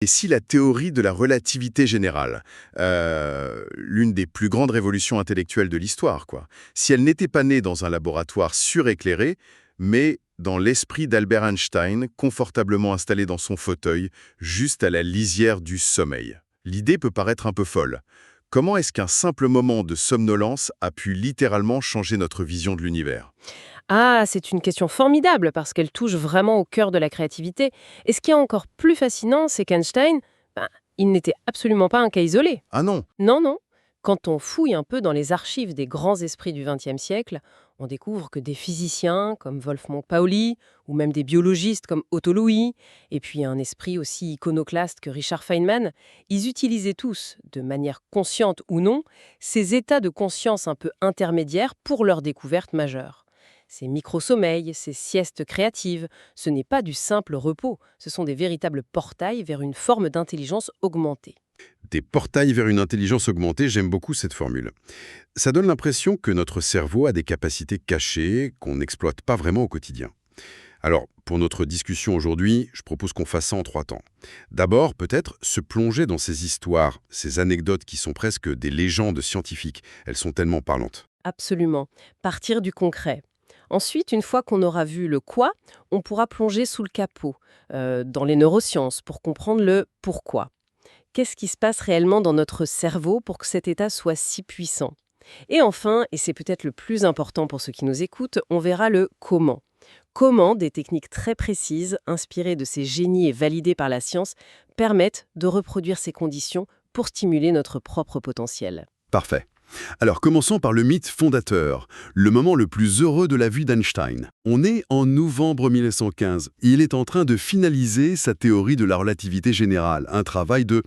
Et si la théorie de la relativité générale, l'une des plus grandes révolutions intellectuelles de l'histoire, quoi, si elle n'était pas née dans un laboratoire suréclairé, mais dans l'esprit d'Albert Einstein, confortablement installé dans son fauteuil, juste à la lisière du sommeil. L'idée peut paraître un peu folle. Comment est-ce qu'un simple moment de somnolence a pu littéralement changer notre vision de l'univers? Ah, c'est une question formidable parce qu'elle touche vraiment au cœur de la créativité. Et ce qui est encore plus fascinant, c'est qu'Einstein, ben, il n'était absolument pas un cas isolé. Ah non. Non, non. Quand on fouille un peu dans les archives des grands esprits du XXe siècle, on découvre que des physiciens comme Wolfgang Pauli, ou même des biologistes comme Otto Louis, et puis un esprit aussi iconoclaste que Richard Feynman, ils utilisaient tous, de manière consciente ou non, ces états de conscience un peu intermédiaires pour leurs découvertes majeures. Ces micro-sommeils, ces siestes créatives, ce n'est pas du simple repos, ce sont des véritables portails vers une forme d'intelligence augmentée. Des portails vers une intelligence augmentée, j'aime beaucoup cette formule. Ça donne l'impression que notre cerveau a des capacités cachées qu'on n'exploite pas vraiment au quotidien. Alors, pour notre discussion aujourd'hui, je propose qu'on fasse ça en 3 temps. D'abord, peut-être se plonger dans ces histoires, ces anecdotes qui sont presque des légendes scientifiques. Elles sont tellement parlantes. Absolument. Partir du concret. Ensuite, une fois qu'on aura vu le quoi, on pourra plonger sous le capot, dans les neurosciences, pour comprendre le pourquoi. Qu'est-ce qui se passe réellement dans notre cerveau pour que cet état soit si puissant? Et enfin, et c'est peut-être le plus important pour ceux qui nous écoutent, on verra le comment. Comment des techniques très précises, inspirées de ces génies et validées par la science, permettent de reproduire ces conditions pour stimuler notre propre potentiel. Parfait. Alors commençons par le mythe fondateur, le moment le plus heureux de la vie d'Einstein. On est en novembre 1915. Il est en train de finaliser sa théorie de la relativité générale, un travail de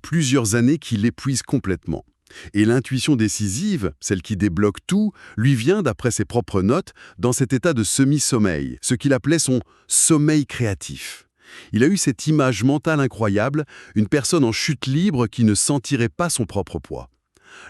plusieurs années qui l'épuise complètement. Et l'intuition décisive, celle qui débloque tout, lui vient, d'après ses propres notes, dans cet état de semi-sommeil, ce qu'il appelait son sommeil créatif. Il a eu cette image mentale incroyable, une personne en chute libre qui ne sentirait pas son propre poids.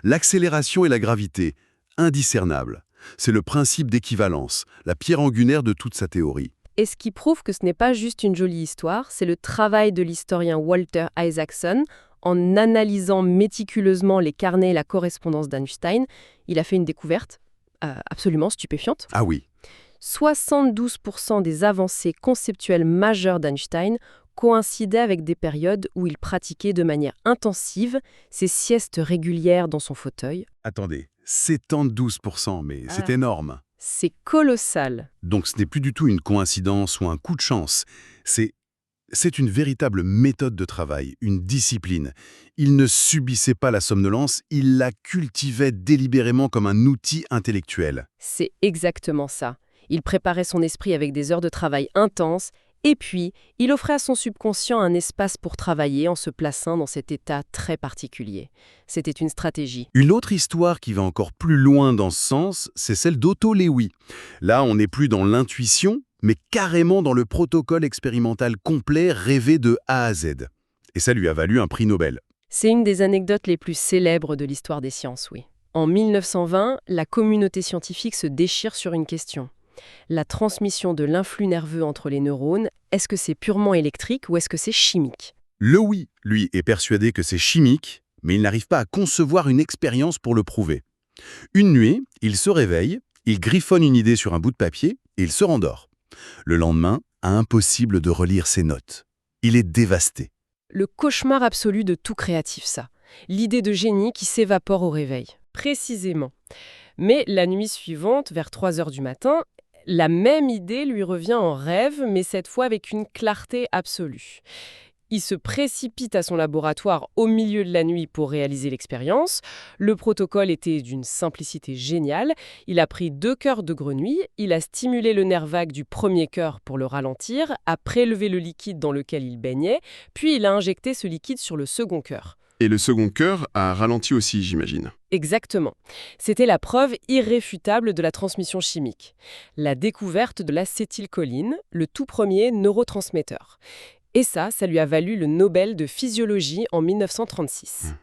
L'accélération et la gravité, indiscernables. C'est le principe d'équivalence, la pierre angulaire de toute sa théorie. Et ce qui prouve que ce n'est pas juste une jolie histoire, c'est le travail de l'historien Walter Isaacson. En analysant méticuleusement les carnets et la correspondance d'Einstein, il a fait une découverte absolument stupéfiante. Ah oui, 72% des avancées conceptuelles majeures d'Einstein coïncidaient avec des périodes où il pratiquait de manière intensive ses siestes régulières dans son fauteuil. attendez, 72%, mais c'est Ah. énorme. C'est colossal. Donc ce n'est plus du tout une coïncidence ou un coup de chance. C'est une véritable méthode de travail, une discipline. Il ne subissait pas la somnolence, il la cultivait délibérément comme un outil intellectuel. C'est exactement ça. Il préparait son esprit avec des heures de travail intenses, et puis il offrait à son subconscient un espace pour travailler en se plaçant dans cet état très particulier. C'était une stratégie. Une autre histoire qui va encore plus loin dans ce sens, c'est celle d'Otto Lewy. Là, on n'est plus dans l'intuition, mais carrément dans le protocole expérimental complet rêvé de A à Z. Et ça lui a valu un prix Nobel. C'est une des anecdotes les plus célèbres de l'histoire des sciences, oui. En 1920, la communauté scientifique se déchire sur une question. La transmission de l'influx nerveux entre les neurones, est-ce que c'est purement électrique ou est-ce que c'est chimique? Lewy, lui, est persuadé que c'est chimique, mais il n'arrive pas à concevoir une expérience pour le prouver. Une nuit, il se réveille, il griffonne une idée sur un bout de papier et il se rendort. Le lendemain, impossible de relire ses notes. Il est dévasté. Le cauchemar absolu de tout créatif, ça. L'idée de génie qui s'évapore au réveil. Précisément. Mais la nuit suivante, vers 3 heures du matin, la même idée lui revient en rêve, mais cette fois avec une clarté absolue. Il se précipite à son laboratoire au milieu de la nuit pour réaliser l'expérience. Le protocole était d'une simplicité géniale. Il a pris 2 cœurs de grenouille, il a stimulé le nerf vague du premier cœur pour le ralentir, a prélevé le liquide dans lequel il baignait, puis il a injecté ce liquide sur le second cœur. Et le second cœur a ralenti aussi, j'imagine. Exactement. C'était la preuve irréfutable de la transmission chimique. La découverte de l'acétylcholine, le tout premier neurotransmetteur. Et ça lui a valu le Nobel de physiologie en 1936.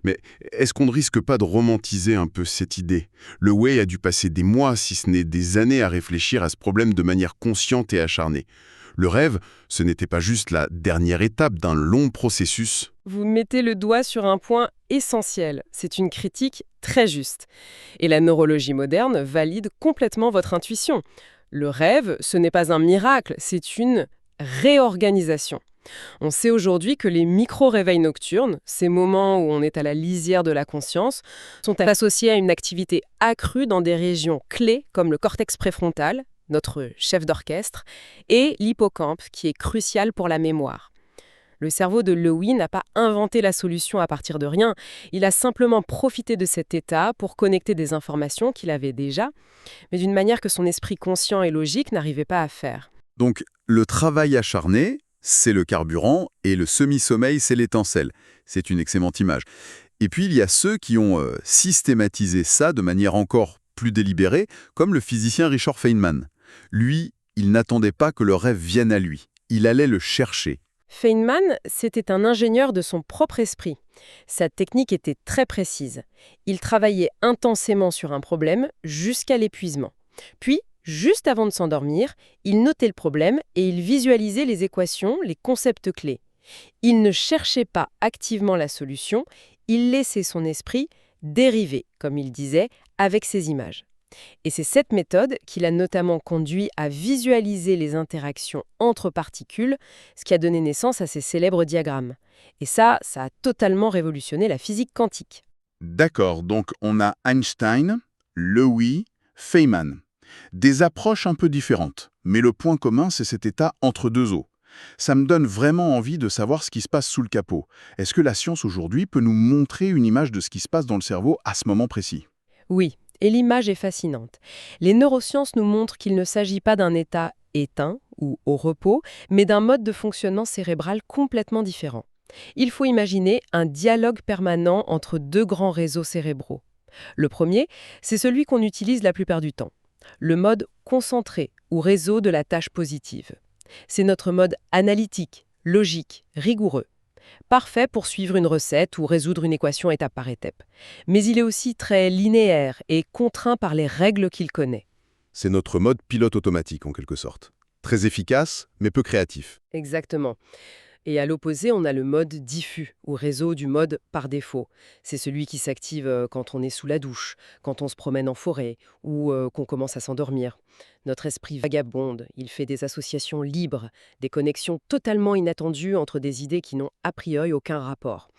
Mais est-ce qu'on ne risque pas de romantiser un peu cette idée? Le Wei a dû passer des mois, si ce n'est des années, à réfléchir à ce problème de manière consciente et acharnée. Le rêve, ce n'était pas juste la dernière étape d'un long processus. Vous mettez le doigt sur un point essentiel. C'est une critique très juste. Et la neurologie moderne valide complètement votre intuition. Le rêve, ce n'est pas un miracle, c'est une réorganisation. On sait aujourd'hui que les micro-réveils nocturnes, ces moments où on est à la lisière de la conscience, sont associés à une activité accrue dans des régions clés comme le cortex préfrontal, notre chef d'orchestre, et l'hippocampe, qui est crucial pour la mémoire. Le cerveau de Lewy n'a pas inventé la solution à partir de rien, il a simplement profité de cet état pour connecter des informations qu'il avait déjà, mais d'une manière que son esprit conscient et logique n'arrivait pas à faire. Donc, le travail acharné, c'est le carburant, et le semi-sommeil, c'est l'étincelle. C'est une excellente image. Et puis, il y a ceux qui ont systématisé ça de manière encore plus délibérée, comme le physicien Richard Feynman. Lui, il n'attendait pas que le rêve vienne à lui. Il allait le chercher. Feynman, c'était un ingénieur de son propre esprit. Sa technique était très précise. Il travaillait intensément sur un problème jusqu'à l'épuisement. Puis, juste avant de s'endormir, il notait le problème et il visualisait les équations, les concepts clés. Il ne cherchait pas activement la solution, il laissait son esprit dériver, comme il disait, avec ses images. Et c'est cette méthode qui l'a notamment conduit à visualiser les interactions entre particules, ce qui a donné naissance à ces célèbres diagrammes. Et ça a totalement révolutionné la physique quantique. D'accord, donc on a Einstein, Lewy, Feynman. Des approches un peu différentes, mais le point commun, c'est cet état entre deux eaux. Ça me donne vraiment envie de savoir ce qui se passe sous le capot. Est-ce que la science aujourd'hui peut nous montrer une image de ce qui se passe dans le cerveau à ce moment précis? Oui, et l'image est fascinante. Les neurosciences nous montrent qu'il ne s'agit pas d'un état éteint ou au repos, mais d'un mode de fonctionnement cérébral complètement différent. Il faut imaginer un dialogue permanent entre deux grands réseaux cérébraux. Le premier, c'est celui qu'on utilise la plupart du temps. Le mode concentré ou réseau de la tâche positive. C'est notre mode analytique, logique, rigoureux. Parfait pour suivre une recette ou résoudre une équation étape par étape. Mais il est aussi très linéaire et contraint par les règles qu'il connaît. C'est notre mode pilote automatique en quelque sorte. Très efficace, mais peu créatif. Exactement. Et à l'opposé, on a le mode diffus, ou réseau du mode par défaut. C'est celui qui s'active quand on est sous la douche, quand on se promène en forêt, ou qu'on commence à s'endormir. Notre esprit vagabonde, il fait des associations libres, des connexions totalement inattendues entre des idées qui n'ont a priori aucun rapport.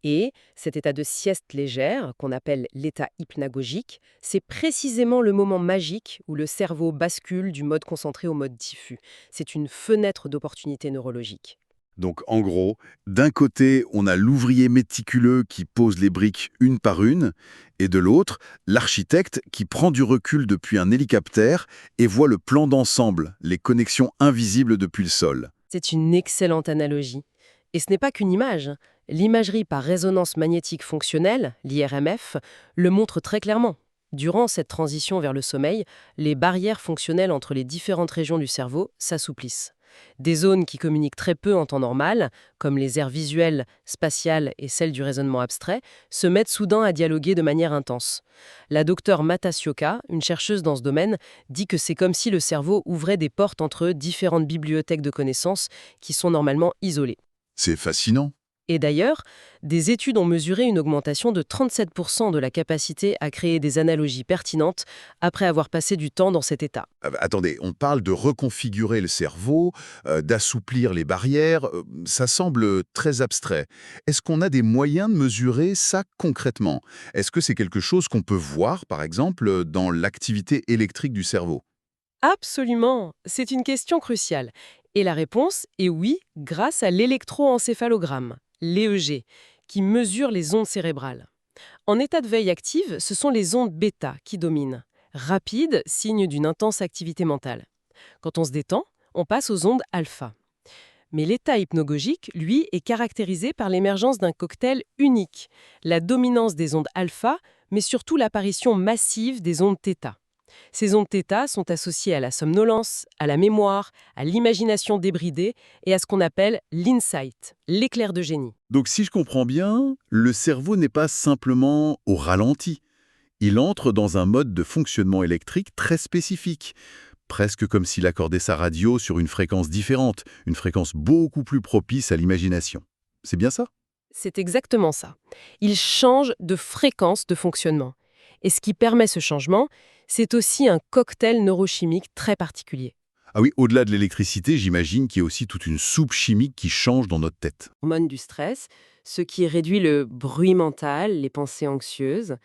Et cet état de sieste légère, qu'on appelle l'état hypnagogique, c'est précisément le moment magique où le cerveau bascule du mode concentré au mode diffus. C'est une fenêtre d'opportunité neurologique. Donc en gros, d'un côté, on a l'ouvrier méticuleux qui pose les briques une par une, et de l'autre, l'architecte qui prend du recul depuis un hélicoptère et voit le plan d'ensemble, les connexions invisibles depuis le sol. C'est une excellente analogie. Et ce n'est pas qu'une image. L'imagerie par résonance magnétique fonctionnelle, l'IRMF, le montre très clairement. Durant cette transition vers le sommeil, les barrières fonctionnelles entre les différentes régions du cerveau s'assouplissent. Des zones qui communiquent très peu en temps normal, comme les aires visuelles, spatiales et celles du raisonnement abstrait, se mettent soudain à dialoguer de manière intense. La docteure Mata Sioka, une chercheuse dans ce domaine, dit que c'est comme si le cerveau ouvrait des portes entre différentes bibliothèques de connaissances qui sont normalement isolées. C'est fascinant. Et d'ailleurs, des études ont mesuré une augmentation de 37% de la capacité à créer des analogies pertinentes après avoir passé du temps dans cet état. Attendez, on parle de reconfigurer le cerveau, d'assouplir les barrières, ça semble très abstrait. Est-ce qu'on a des moyens de mesurer ça concrètement? Est-ce que c'est quelque chose qu'on peut voir, par exemple, dans l'activité électrique du cerveau? Absolument, c'est une question cruciale. Et la réponse est oui, grâce à l'électroencéphalogramme, l'EEG, qui mesure les ondes cérébrales. En état de veille active, ce sont les ondes bêta qui dominent. Rapide, signe d'une intense activité mentale. Quand on se détend, on passe aux ondes alpha. Mais l'état hypnagogique, lui, est caractérisé par l'émergence d'un cocktail unique, la dominance des ondes alpha, mais surtout l'apparition massive des ondes θ. Ces ondes θ sont associées à la somnolence, à la mémoire, à l'imagination débridée et à ce qu'on appelle l'insight, l'éclair de génie. Donc si je comprends bien, le cerveau n'est pas simplement au ralenti. Il entre dans un mode de fonctionnement électrique très spécifique. presque comme s'il accordait sa radio sur une fréquence différente, une fréquence beaucoup plus propice à l'imagination. C'est bien ça? C'est exactement ça. Il change de fréquence de fonctionnement. Et ce qui permet ce changement, c'est aussi un cocktail neurochimique très particulier. Ah oui, au-delà de l'électricité, j'imagine qu'il y a aussi toute une soupe chimique qui change dans notre tête. Hormone du stress, ce qui réduit le bruit mental, les pensées anxieuses.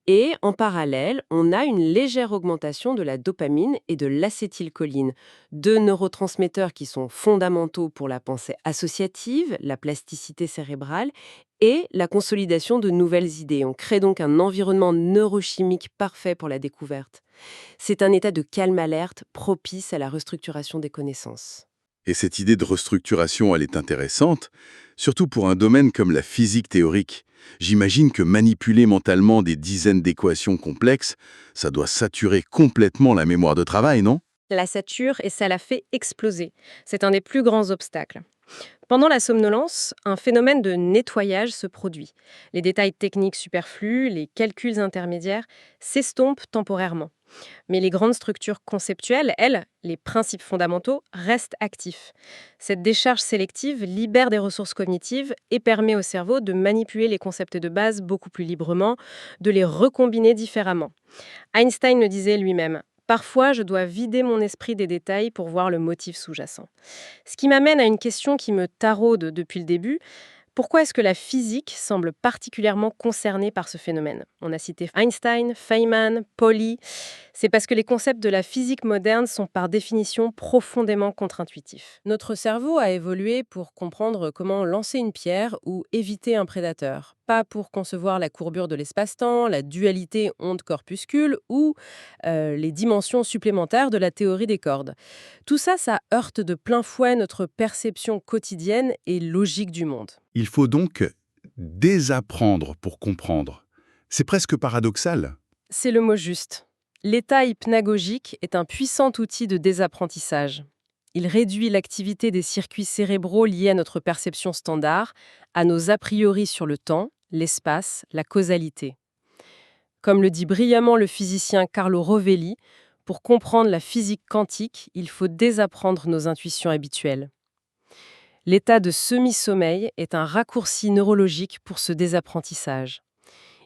Et en parallèle, on a une légère augmentation de la dopamine et de l'acétylcholine, deux neurotransmetteurs qui sont fondamentaux pour la pensée associative, la plasticité cérébrale et la consolidation de nouvelles idées. On crée donc un environnement neurochimique parfait pour la découverte. C'est un état de calme alerte propice à la restructuration des connaissances. Et cette idée de restructuration, elle est intéressante, surtout pour un domaine comme la physique théorique. J'imagine que manipuler mentalement des dizaines d'équations complexes, ça doit saturer complètement la mémoire de travail, non? La sature et ça la fait exploser. C'est un des plus grands obstacles. Pendant la somnolence, un phénomène de nettoyage se produit. Les détails techniques superflus, les calculs intermédiaires s'estompent temporairement. Mais les grandes structures conceptuelles, elles, les principes fondamentaux, restent actifs. Cette décharge sélective libère des ressources cognitives et permet au cerveau de manipuler les concepts de base beaucoup plus librement, de les recombiner différemment. Einstein le disait lui-même. Parfois, je dois vider mon esprit des détails pour voir le motif sous-jacent. Ce qui m'amène à une question qui me taraude depuis le début. Pourquoi est-ce que la physique semble particulièrement concernée par ce phénomène? On a cité Einstein, Feynman, Pauli. C'est parce que les concepts de la physique moderne sont par définition profondément contre-intuitifs. Notre cerveau a évolué pour comprendre comment lancer une pierre ou éviter un prédateur, pas pour concevoir la courbure de l'espace-temps, la dualité onde-corpuscule ou les dimensions supplémentaires de la théorie des cordes. Tout ça, ça heurte de plein fouet notre perception quotidienne et logique du monde. Il faut donc désapprendre pour comprendre. C'est presque paradoxal. C'est le mot juste. L'état hypnagogique est un puissant outil de désapprentissage. Il réduit l'activité des circuits cérébraux liés à notre perception standard, à nos a priori sur le temps, l'espace, la causalité. Comme le dit brillamment le physicien Carlo Rovelli, pour comprendre la physique quantique, il faut désapprendre nos intuitions habituelles. L'état de semi-sommeil est un raccourci neurologique pour ce désapprentissage.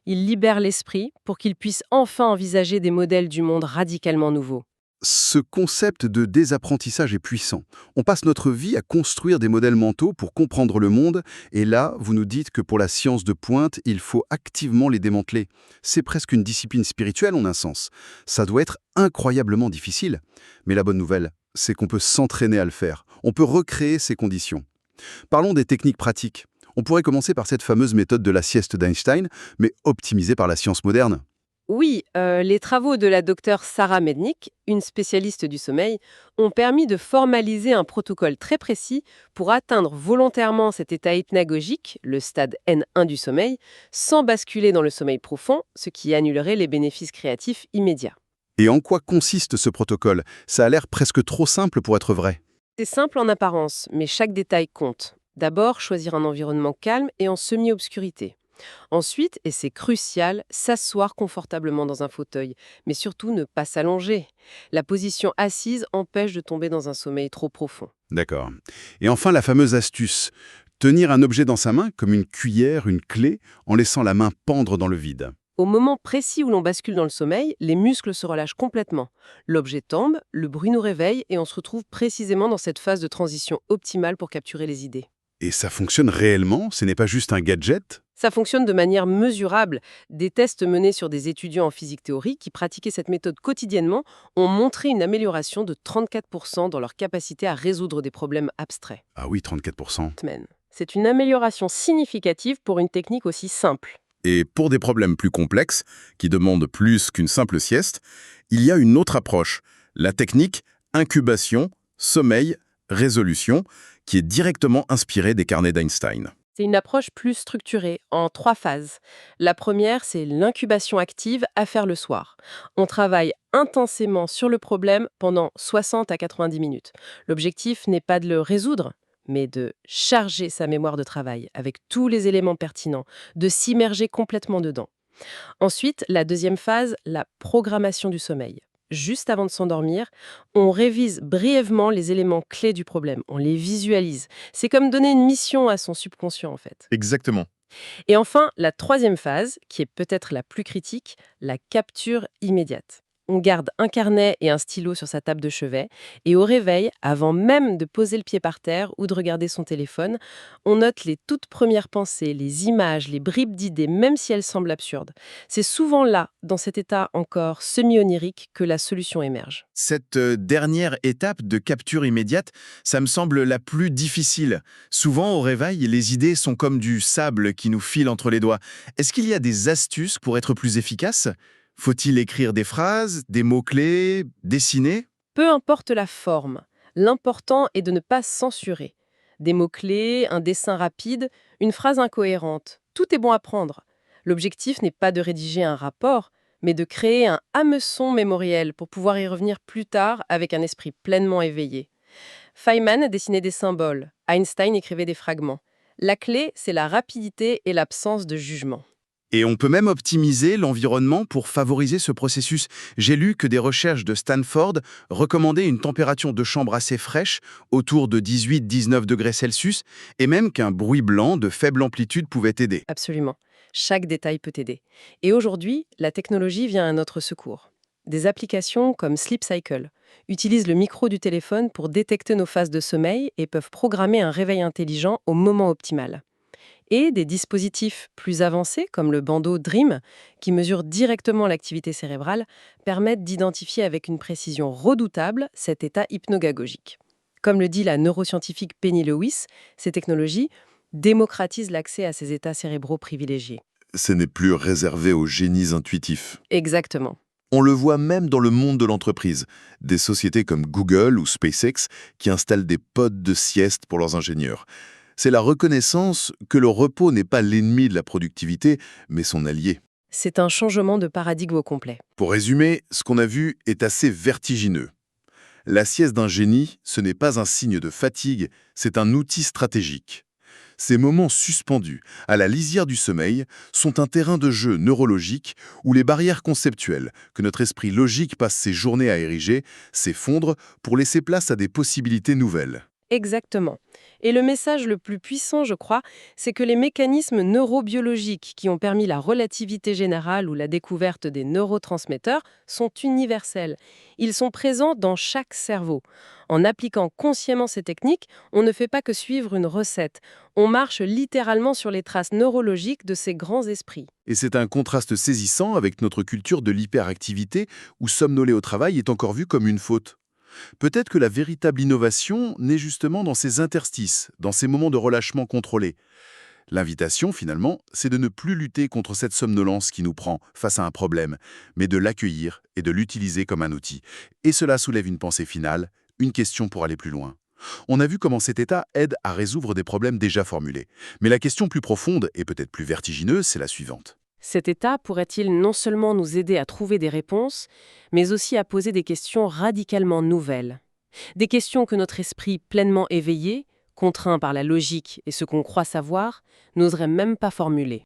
Il libère l'esprit pour qu'il puisse enfin envisager des modèles du monde radicalement nouveaux. Ce concept de désapprentissage est puissant. On passe notre vie à construire des modèles mentaux pour comprendre le monde, et là, vous nous dites que pour la science de pointe, il faut activement les démanteler. C'est presque une discipline spirituelle en un sens. Ça doit être incroyablement difficile. Mais la bonne nouvelle, c'est qu'on peut s'entraîner à le faire. On peut recréer ces conditions. Parlons des techniques pratiques. On pourrait commencer par cette fameuse méthode de la sieste d'Einstein, mais optimisée par la science moderne. Oui, les travaux de la docteure Sarah Mednick, une spécialiste du sommeil, ont permis de formaliser un protocole très précis pour atteindre volontairement cet état hypnagogique, le stade N1 du sommeil, sans basculer dans le sommeil profond, ce qui annulerait les bénéfices créatifs immédiats. Et en quoi consiste ce protocole? Ça a l'air presque trop simple pour être vrai. C'est simple en apparence, mais chaque détail compte. D'abord, choisir un environnement calme et en semi-obscurité. Ensuite, et c'est crucial, s'asseoir confortablement dans un fauteuil, mais surtout ne pas s'allonger. La position assise empêche de tomber dans un sommeil trop profond. D'accord. Et enfin, la fameuse astuce. Tenir un objet dans sa main, comme une cuillère, une clé, en laissant la main pendre dans le vide. Au moment précis où l'on bascule dans le sommeil, les muscles se relâchent complètement. L'objet tombe, le bruit nous réveille et on se retrouve précisément dans cette phase de transition optimale pour capturer les idées. Et ça fonctionne réellement? Ce n'est pas juste un gadget? Ça fonctionne de manière mesurable. Des tests menés sur des étudiants en physique théorique qui pratiquaient cette méthode quotidiennement ont montré une amélioration de 34% dans leur capacité à résoudre des problèmes abstraits. Ah oui, 34%. C'est une amélioration significative pour une technique aussi simple. Et pour des problèmes plus complexes, qui demandent plus qu'une simple sieste, il y a une autre approche, la technique incubation, sommeil, résolution, qui est directement inspirée des carnets d'Einstein. C'est une approche plus structurée, en 3 phases. La première, c'est l'incubation active à faire le soir. On travaille intensément sur le problème pendant 60 à 90 minutes. L'objectif n'est pas de le résoudre, mais de charger sa mémoire de travail avec tous les éléments pertinents, de s'immerger complètement dedans. Ensuite, la deuxième phase, la programmation du sommeil. juste avant de s'endormir, on révise brièvement les éléments clés du problème, on les visualise. C'est comme donner une mission à son subconscient en fait. Exactement. Et enfin, la troisième phase, qui est peut-être la plus critique, la capture immédiate. On garde un carnet et un stylo sur sa table de chevet, et au réveil, avant même de poser le pied par terre ou de regarder son téléphone, on note les toutes premières pensées, les images, les bribes d'idées, même si elles semblent absurdes. C'est souvent là, dans cet état encore semi-onirique, que la solution émerge. Cette dernière étape de capture immédiate, ça me semble la plus difficile. Souvent, au réveil, les idées sont comme du sable qui nous file entre les doigts. Est-ce qu'il y a des astuces pour être plus efficace? Faut-il écrire des phrases, des mots-clés, dessiner? Peu importe la forme, l'important est de ne pas censurer. Des mots-clés, un dessin rapide, une phrase incohérente, tout est bon à prendre. L'objectif n'est pas de rédiger un rapport, mais de créer un hameçon mémoriel pour pouvoir y revenir plus tard avec un esprit pleinement éveillé. Feynman dessinait des symboles, Einstein écrivait des fragments. La clé, c'est la rapidité et l'absence de jugement. Et on peut même optimiser l'environnement pour favoriser ce processus. J'ai lu que des recherches de Stanford recommandaient une température de chambre assez fraîche, autour de 18-19 degrés Celsius, et même qu'un bruit blanc de faible amplitude pouvait aider. Absolument. Chaque détail peut aider. Et aujourd'hui, la technologie vient à notre secours. Des applications comme Sleep Cycle utilisent le micro du téléphone pour détecter nos phases de sommeil et peuvent programmer un réveil intelligent au moment optimal. Et des dispositifs plus avancés, comme le bandeau Dream, qui mesure directement l'activité cérébrale, permettent d'identifier avec une précision redoutable cet état hypnogagogique. Comme le dit la neuroscientifique Penny Lewis, ces technologies démocratisent l'accès à ces états cérébraux privilégiés. Ce n'est plus réservé aux génies intuitifs. Exactement. On le voit même dans le monde de l'entreprise. Des sociétés comme Google ou SpaceX qui installent des pods de sieste pour leurs ingénieurs. C'est la reconnaissance que le repos n'est pas l'ennemi de la productivité, mais son allié. C'est un changement de paradigme au complet. Pour résumer, ce qu'on a vu est assez vertigineux. La sieste d'un génie, ce n'est pas un signe de fatigue, c'est un outil stratégique. Ces moments suspendus, à la lisière du sommeil, sont un terrain de jeu neurologique où les barrières conceptuelles que notre esprit logique passe ses journées à ériger s'effondrent pour laisser place à des possibilités nouvelles. Exactement. Et le message le plus puissant, je crois, c'est que les mécanismes neurobiologiques qui ont permis la relativité générale ou la découverte des neurotransmetteurs sont universels. Ils sont présents dans chaque cerveau. En appliquant consciemment ces techniques, on ne fait pas que suivre une recette. On marche littéralement sur les traces neurologiques de ces grands esprits. Et c'est un contraste saisissant avec notre culture de l'hyperactivité où somnoler au travail est encore vu comme une faute. Peut-être que la véritable innovation naît justement dans ces interstices, dans ces moments de relâchement contrôlé. L'invitation, finalement, c'est de ne plus lutter contre cette somnolence qui nous prend face à un problème, mais de l'accueillir et de l'utiliser comme un outil. Et cela soulève une pensée finale, une question pour aller plus loin. On a vu comment cet état aide à résoudre des problèmes déjà formulés. Mais la question plus profonde et peut-être plus vertigineuse, c'est la suivante. Cet état pourrait-il non seulement nous aider à trouver des réponses, mais aussi à poser des questions radicalement nouvelles? Des questions que notre esprit pleinement éveillé, contraint par la logique et ce qu'on croit savoir, n'oserait même pas formuler.